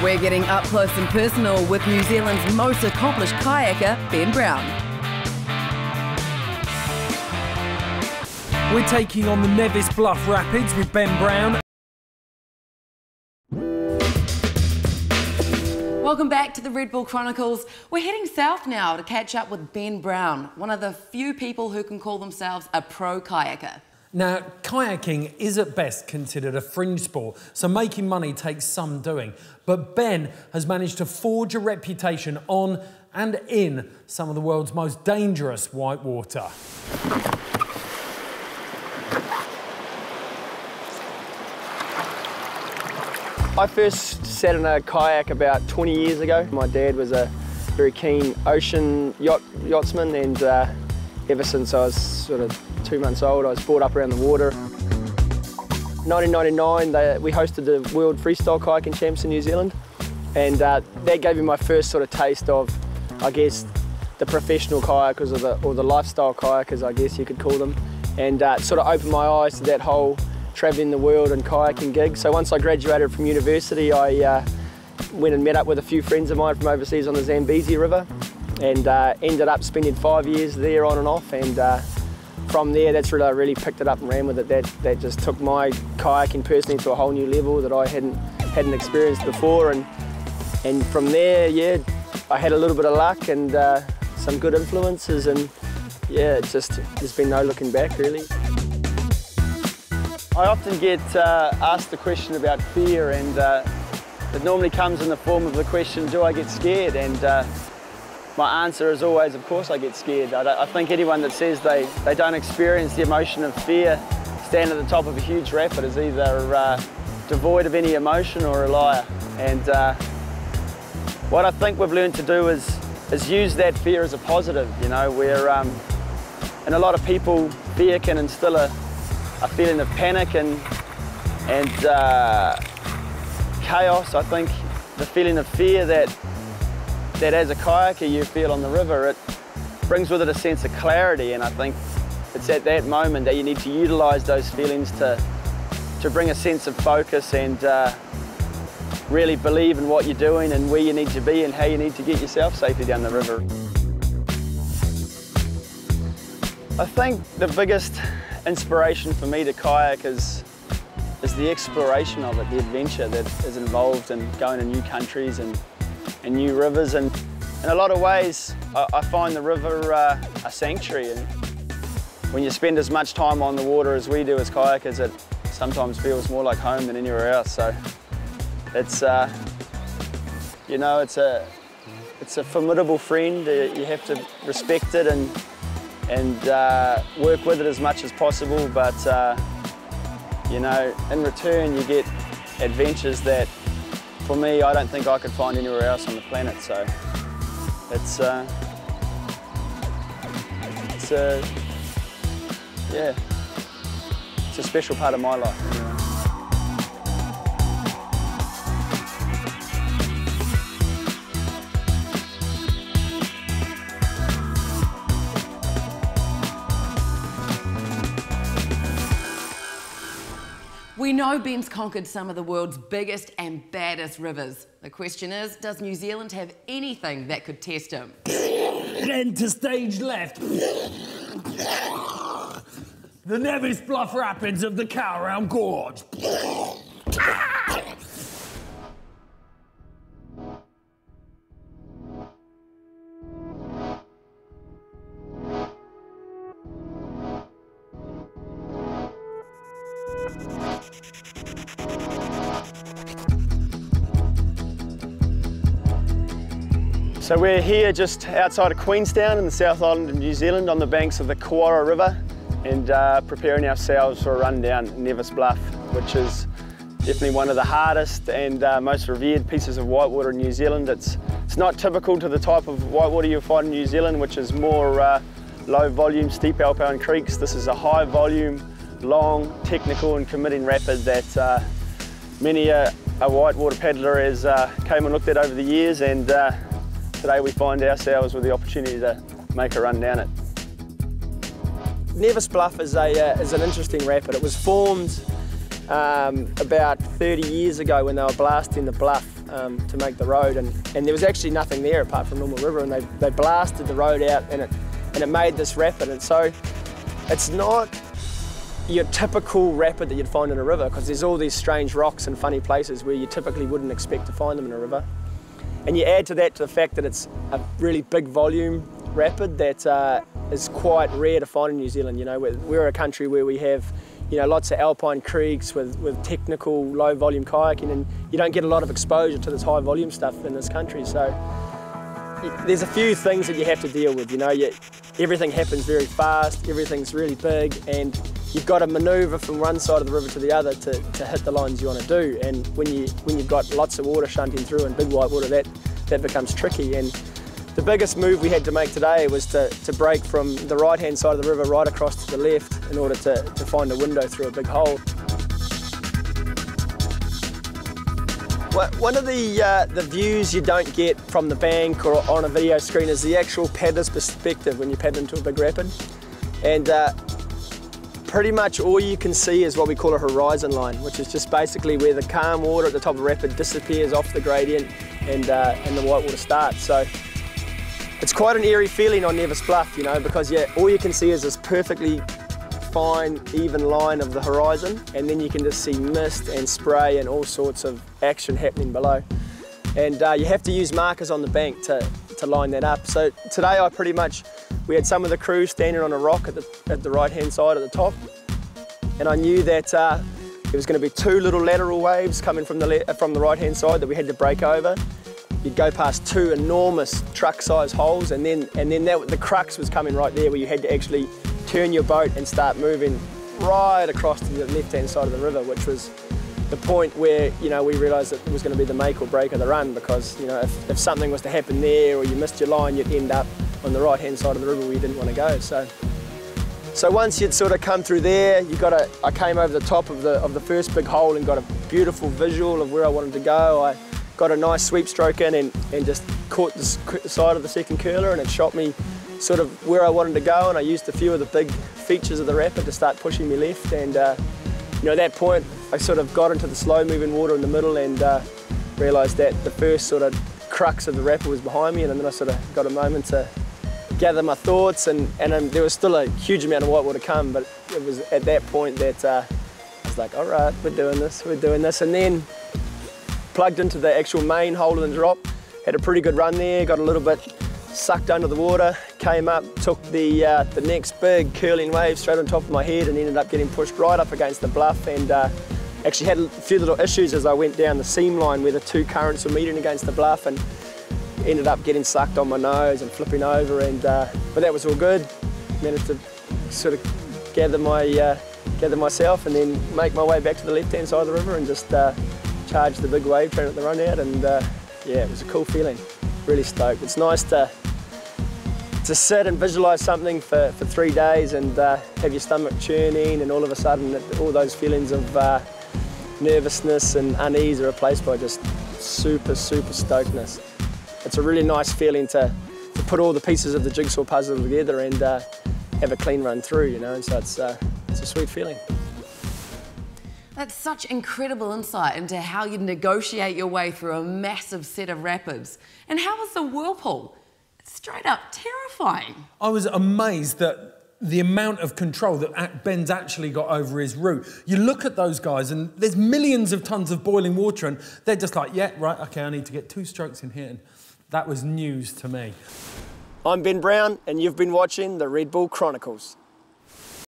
We're getting up close and personal with New Zealand's most accomplished kayaker, Ben Brown. We're taking on the Nevis Bluff Rapids with Ben Brown. Welcome back to the Red Bull Chronicles. We're heading south now to catch up with Ben Brown, one of the few people who can call themselves a pro kayaker. Now, kayaking is at best considered a fringe sport, so making money takes some doing. But Ben has managed to forge a reputation on and in some of the world's most dangerous whitewater. I first sat in a kayak about 20 years ago. My dad was a very keen ocean yachtsman, and ever since I was sort of 2 months old, I was brought up around the water. 1999, we hosted the World Freestyle Kayaking Champs in New Zealand, and that gave me my first sort of taste of, I guess, the professional kayakers or the lifestyle kayakers, I guess you could call them, and sort of opened my eyes to that whole travelling the world and kayaking gig. So once I graduated from university, I went and met up with a few friends of mine from overseas on the Zambezi River, and ended up spending 5 years there on and off, and from there that's really I really picked it up and ran with it. That just took my kayaking personally to a whole new level that I hadn't experienced before, and from there, yeah, I had a little bit of luck and some good influences, and yeah, there's been no looking back really. I often get asked the question about fear, and it normally comes in the form of the question, do I get scared? And my answer is always, of course I get scared. I think anyone that says they don't experience the emotion of fear stand at the top of a huge rapid is either devoid of any emotion or a liar. And what I think we've learned to do is use that fear as a positive, you know, where in a lot of people, fear can instill a feeling of panic and chaos. I think the feeling of fear that as a kayaker you feel on the river, it brings with it a sense of clarity, and I think it's at that moment that you need to utilise those feelings to bring a sense of focus and really believe in what you're doing and where you need to be and how you need to get yourself safely down the river. I think the biggest inspiration for me to kayak is the exploration of it, the adventure that is involved in going to new countries and new rivers, and in a lot of ways I find the river a sanctuary, and when you spend as much time on the water as we do as kayakers, it sometimes feels more like home than anywhere else. So it's you know, it's a formidable friend. You have to respect it and work with it as much as possible, but you know, in return you get adventures that, for me, I don't think I could find anywhere else on the planet. So it's a special part of my life. Anyway. We know Ben's conquered some of the world's biggest and baddest rivers. The question is, does New Zealand have anything that could test him? Enter stage left. The Nevis Bluff Rapids of the Cowround Gorge. So we're here just outside of Queenstown in the South Island of New Zealand on the banks of the Kawara River, and preparing ourselves for a run down Nevis Bluff, which is definitely one of the hardest and most revered pieces of whitewater in New Zealand. It's not typical to the type of whitewater you'll find in New Zealand, which is more low volume, steep alpine creeks. This is a high volume, long, technical and committing rapid that many a whitewater paddler has came and looked at over the years, and today we find ourselves with the opportunity to make a run down it. Nevis Bluff is an interesting rapid. It was formed about 30 years ago when they were blasting the bluff to make the road, and there was actually nothing there apart from normal river, and they blasted the road out, and it made this rapid. And so it's not your typical rapid that you'd find in a river, because there's all these strange rocks and funny places where you typically wouldn't expect to find them in a river. And you add to that the fact that it's a really big volume rapid that is quite rare to find in New Zealand. You know, we're a country where we have, you know, lots of alpine creeks with technical low volume kayaking, and you don't get a lot of exposure to this high volume stuff in this country. So there's a few things that you have to deal with. You know, everything happens very fast, everything's really big, and you've got to manoeuvre from one side of the river to the other to hit the lines you want to do. And when you've got lots of water shunting through and big white water, that becomes tricky. And the biggest move we had to make today was to break from the right-hand side of the river right across to the left in order to find a window through a big hole. One of the views you don't get from the bank or on a video screen is the actual paddler's perspective when you paddle into a big rapid. And pretty much all you can see is what we call a horizon line, which is just basically where the calm water at the top of the rapid disappears off the gradient and the white water starts. So it's quite an eerie feeling on Nevis Bluff, you know, because all you can see is this perfectly fine, even line of the horizon, and then you can just see mist and spray and all sorts of action happening below. And you have to use markers on the bank to line that up. So today we had some of the crew standing on a rock at the right-hand side at the top, and I knew that there was going to be two little lateral waves coming from the right-hand side that we had to break over. You'd go past two enormous truck-sized holes, and then the crux was coming right there, where you had to actually turn your boat and start moving right across to the left-hand side of the river, which was the point where, you know, we realised that it was going to be the make or break of the run, because, you know, if something was to happen there or you missed your line, you'd end up on the right-hand side of the river where you didn't want to go. So once you'd sort of come through there, I came over the top of the first big hole and got a beautiful visual of where I wanted to go. I got a nice sweep stroke in and just caught the side of the second curler, and it shot me sort of where I wanted to go, and I used a few of the big features of the rapid to start pushing me left. And you know, at that point I sort of got into the slow moving water in the middle and realised that the first sort of crux of the rapid was behind me, and then I sort of got a moment to gather my thoughts, and there was still a huge amount of white water come, but it was at that point that I was like, all right, we're doing this, and then plugged into the actual main hole in the drop, had a pretty good run there, got a little bit sucked under the water, came up, took the next big curling wave straight on top of my head, and ended up getting pushed right up against the bluff, and actually had a few little issues as I went down the seam line where the two currents were meeting against the bluff, and ended up getting sucked on my nose and flipping over, and but that was all good. Managed to sort of gather myself and then make my way back to the left-hand side of the river and just charge the big wave trying to run out, and yeah, it was a cool feeling. Really stoked. It's nice to sit and visualise something for 3 days and have your stomach churning, and all of a sudden all those feelings of nervousness and unease are replaced by just super stokedness. It's a really nice feeling to put all the pieces of the jigsaw puzzle together and have a clean run through, you know, and so it's a sweet feeling. That's such incredible insight into how you negotiate your way through a massive set of rapids. And how was the whirlpool? It's straight up terrifying. I was amazed that the amount of control that Ben's actually got over his route. You look at those guys and there's millions of tons of boiling water and they're just like, yeah, right, okay, I need to get 2 strokes in here. And that was news to me. I'm Ben Brown and you've been watching the Red Bull Chronicles.